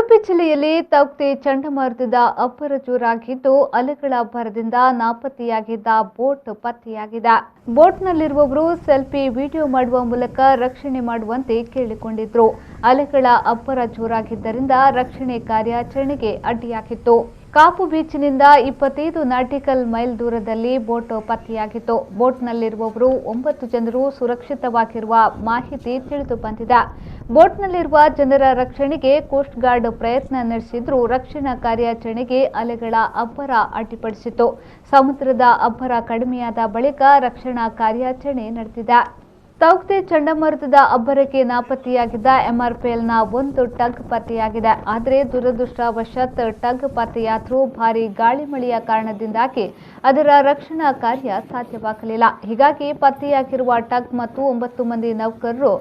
ಉಡುಪಿ ಜಿಲ್ಲೆಯಲ್ಲಿ ತೌಕ್ತೆ ಚಂಡಮಾರುತದ ಅಬ್ಬರ ಜೋರಾಗಿದ್ದು ಅಲೆಗಳ ಅಬ್ಬರದಿಂದ ನಾಪತ್ತೆಯಾಗಿದ್ದ ಬೋಟ್ ಪತ್ತೆಯಾಗಿದೆ. ಬೋಟ್ನಲ್ಲಿರುವವರು ಸೆಲ್ಫಿ ವಿಡಿಯೋ ಮಾಡುವ ಮೂಲಕ ರಕ್ಷಣೆ ಮಾಡುವಂತೆ ಕೇಳಿಕೊಂಡಿದ್ರು. ಅಲೆಗಳ ಅಬ್ಬರ ಜೋರಾಗಿದ್ದರಿಂದ ರಕ್ಷಣೆ ಕಾರ್ಯಾಚರಣೆಗೆ ಅಡ್ಡಿಯಾಗಿತ್ತು. ಕಾಪು ಬೀಚ್ನಿಂದ 25 ನಾಟಿಕಲ್ ಮೈಲ್ ದೂರದಲ್ಲಿ ಬೋಟ್ ಪತ್ತೆಯಾಗಿತ್ತು. ಬೋಟ್ನಲ್ಲಿರುವವರು 9 ಜನರು ಸುರಕ್ಷಿತವಾಗಿರುವ ಮಾಹಿತಿ ತಿಳಿದು ಬಂದಿದೆ. ಬೋಟ್ನಲ್ಲಿರುವ ಜನರ ರಕ್ಷಣೆಗೆ ಕೋಸ್ಟ್ ಗಾರ್ಡ್ ಪ್ರಯತ್ನ ನಡೆಸಿದ್ರೂ ರಕ್ಷಣಾ ಕಾರ್ಯಾಚರಣೆಗೆ ಅಲೆಗಳ ಅಬ್ಬರ ಅಡ್ಡಿಪಡಿಸಿತು. ಸಮುದ್ರದ ಅಬ್ಬರ ಕಡಿಮೆಯಾದ ಬಳಿಕ ರಕ್ಷಣಾ ಕಾರ್ಯಾಚರಣೆ ನಡೆದಿದೆ. ತೌಕ್ತೆ ಚಂಡಮಾರುತದ ಅಬ್ಬರಕ್ಕೆ ನಾಪತ್ತೆಯಾಗಿದ್ದ ಎಂಆರ್ಪಿಎಲ್ನ ಒಂದು ಟಗ್ ಪತ್ತೆಯಾಗಿದೆ. ಆದರೆ ದುರದೃಷ್ಟವಶಾತ್ ಟಗ್ ಪತ್ತೆಯಾದರೂ ಭಾರೀ ಗಾಳಿ ಮಳೆಯ ಕಾರಣದಿಂದಾಗಿ ಅದರ ರಕ್ಷಣಾ ಕಾರ್ಯ ಸಾಧ್ಯವಾಗಲಿಲ್ಲ. ಹೀಗಾಗಿ ಪತ್ತೆಯಾಗಿರುವ ಟಗ್ ಮತ್ತು 9 ಮಂದಿ ನೌಕರರು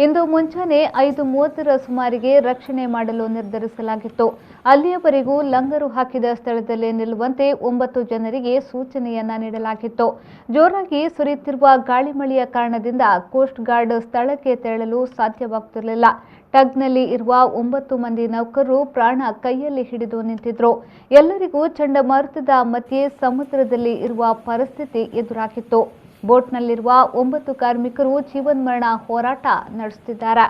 ಇಂದು ಮುಂಜಾನೆ 5:30 ಸುಮಾರಿಗೆ ರಕ್ಷಣೆ ಮಾಡಲು ನಿರ್ಧರಿಸಲಾಗಿತ್ತು. ಅಲ್ಲಿಯವರೆಗೂ ಲಂಗರು ಹಾಕಿದ ಸ್ಥಳದಲ್ಲೇ ನಿಲ್ಲುವಂತೆ 9 ಜನರಿಗೆ ಸೂಚನೆಯನ್ನ ನೀಡಲಾಗಿತ್ತು. ಜೋರಾಗಿ ಸುರಿಯುತ್ತಿರುವ ಗಾಳಿ ಮಳೆಯ ಕಾರಣದಿಂದ ಕೋಸ್ಟ್ ಗಾರ್ಡ್ ಸ್ಥಳಕ್ಕೆ ತೆರಳಲು ಸಾಧ್ಯವಾಗುತ್ತಿರಲಿಲ್ಲ. ಟಗ್ನಲ್ಲಿ ಇರುವ 9 ಮಂದಿ ನೌಕರರು ಪ್ರಾಣ ಕೈಯಲ್ಲಿ ಹಿಡಿದು ನಿಂತಿದ್ರು. ಎಲ್ಲರಿಗೂ ಚಂಡಮಾರುತದ ಮಧ್ಯೆ ಸಮುದ್ರದಲ್ಲಿ ಇರುವ ಪರಿಸ್ಥಿತಿ ಎದುರಾಗಿತ್ತು. ಬೋಟ್ನಲ್ಲಿರುವ 9 ಕಾರ್ಮಿಕರು ಜೀವನ್ಮರಣ ಹೋರಾಟ ನಡೆಸುತ್ತಿದ್ದಾರೆ.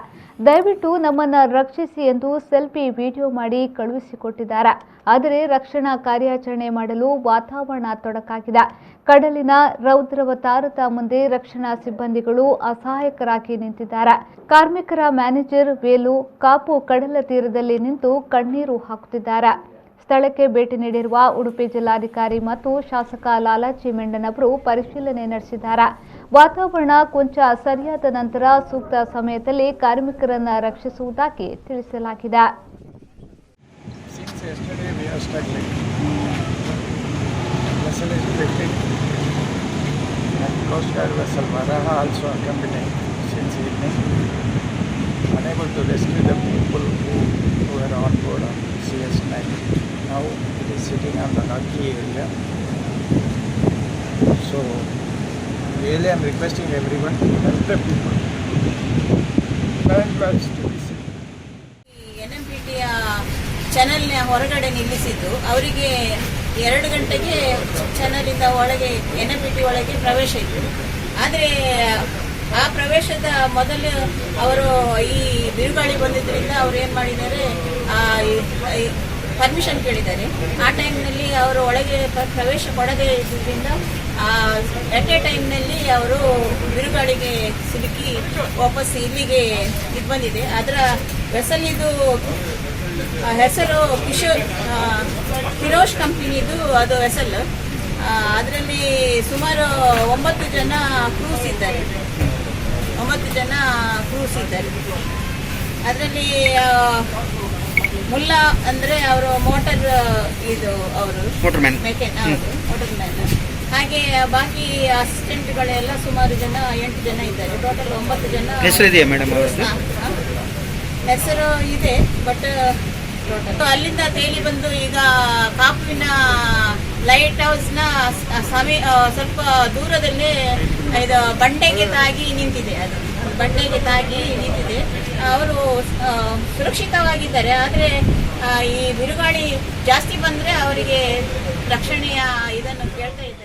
ದಯವಿಟ್ಟು ನಮ್ಮನ್ನು ರಕ್ಷಿಸಿ ಎಂದು ಸೆಲ್ಫಿ ವಿಡಿಯೋ ಮಾಡಿ ಕಳುಹಿಸಿಕೊಟ್ಟಿದ್ದಾರೆ. ಆದರೆ ರಕ್ಷಣಾ ಕಾರ್ಯಾಚರಣೆ ಮಾಡಲು ವಾತಾವರಣ ತೊಡಕಾಗಿದೆ. ಕಡಲಿನ ರೌದ್ರವತಾರದ ಮುಂದೆ ರಕ್ಷಣಾ ಸಿಬ್ಬಂದಿಗಳು ಅಸಹಾಯಕರಾಗಿ ನಿಂತಿದ್ದಾರೆ. ಕಾರ್ಮಿಕರ ಮ್ಯಾನೇಜರ್ ವೇಲು ಕಾಪು ಕಡಲ ತೀರದಲ್ಲಿ ನಿಂತು ಕಣ್ಣೀರು ಹಾಕುತ್ತಿದ್ದಾರೆ. ಸ್ಥಳಕ್ಕೆ ಭೇಟಿ ನೀಡಿರುವ ಉಡುಪಿ ಜಿಲ್ಲಾಧಿಕಾರಿ ಮತ್ತು ಶಾಸಕ ಲಾಲಾಜಿ ಮೆಂಡನ್ ಅವರು ಪರಿಶೀಲನೆ ನಡೆಸಿದ್ದಾರೆ. ವಾತಾವರಣ ಕೊಂಚ ಸರಿಯಾದ ನಂತರ ಸೂಕ್ತ ಸಮಯದಲ್ಲಿ ಕಾರ್ಮಿಕರನ್ನು ರಕ್ಷಿಸುವುದಾಗಿ ತಿಳಿಸಲಾಗಿದೆ. Unable to rescue the people who were on board on CS9. Now it is sitting on the Nagki area. So really I am requesting everyone to help the people. Current plans to be seen. NMPTಯ ಚಾನೆಲ್ನ ಹೊರಗಡೆ ನಿಲ್ಲಿಸಿದ್ದು ಅವರಿಗೆ 2 ಗಂಟೆಗೆ ಚಾನೆಲಿಂದ ಒಳಗೆ NMPT ಒಳಗೆ ಪ್ರವೇಶ ಇತ್ತು. ಆದರೆ ಆ ಪ್ರವೇಶದ ಮೊದಲು ಅವರು ಈ ಬಿರುಗಾಳಿ ಬಂದಿದ್ದರಿಂದ ಅವ್ರು ಏನು ಮಾಡಿದ್ದಾರೆ, ಪರ್ಮಿಷನ್ ಕೇಳಿದ್ದಾರೆ. ಆ ಟೈಮ್ನಲ್ಲಿ ಅವರು ಒಳಗೆ ಪ್ರವೇಶ ಕೊಡದೇ ಇದ್ದರಿಂದ ಎಟ್ ಎ ಟೈಮ್ನಲ್ಲಿ ಅವರು ಬಿರುಗಾಳಿಗೆ ಸಿಲುಕಿ ವಾಪಸ್ ಇಲ್ಲಿಗೆ ಇದು ಬಂದಿದೆ. ಅದರ ವೆಸಲ್ ಇದು ಹೆಸರು ಫಿರೋಶ್ ಕಂಪನಿದು ಅದು ವೆಸಲ್. ಅದರಲ್ಲಿ ಸುಮಾರು 9 ಜನ ಕ್ರೂಸ್ ಇದ್ದಾರೆ. 9 ಜನ ಕ್ರೂಸ್ ಇದ್ದಾರೆ. ಅದರಲ್ಲಿ ಮುಲ್ಲಾ ಅಂದರೆ ಅವರು ಮೋಟರ್ ಮ್ಯಾನ್. ಹಾಗೆ ಬಾಕಿ ಅಸಿಸ್ಟೆಂಟ್ಗಳೆಲ್ಲ ಸುಮಾರು ಜನ 8 ಜನ ಇದ್ದಾರೆ. ಟೋಟಲ್ 9 ಜನ. ಹೆಸರು ಇದೆ, ಬಟ್ ಅಲ್ಲಿಂದ ತೇಲಿ ಬಂದು ಈಗ ಕಾಪುವಿನ ಲೈಟ್ ಹೌಸ್ನ ಸ್ವಲ್ಪ ದೂರದಲ್ಲೇ ಇದು ಬಂಡೆಗೆ ತಾಗಿ ನಿಂತಿದೆ. ಅದು ಬಂಡೆಗೆ ತಾಗಿ ನಿಂತಿದೆ. ಅವರು ಸುರಕ್ಷಿತವಾಗಿದ್ದಾರೆ. ಆದರೆ ಈ ಬಿರುಗಾಳಿ ಜಾಸ್ತಿ ಬಂದರೆ ಅವರಿಗೆ ರಕ್ಷಣೆಯ ಇದನ್ನು ಕೇಳ್ತಾ ಇದ್ದಾರೆ.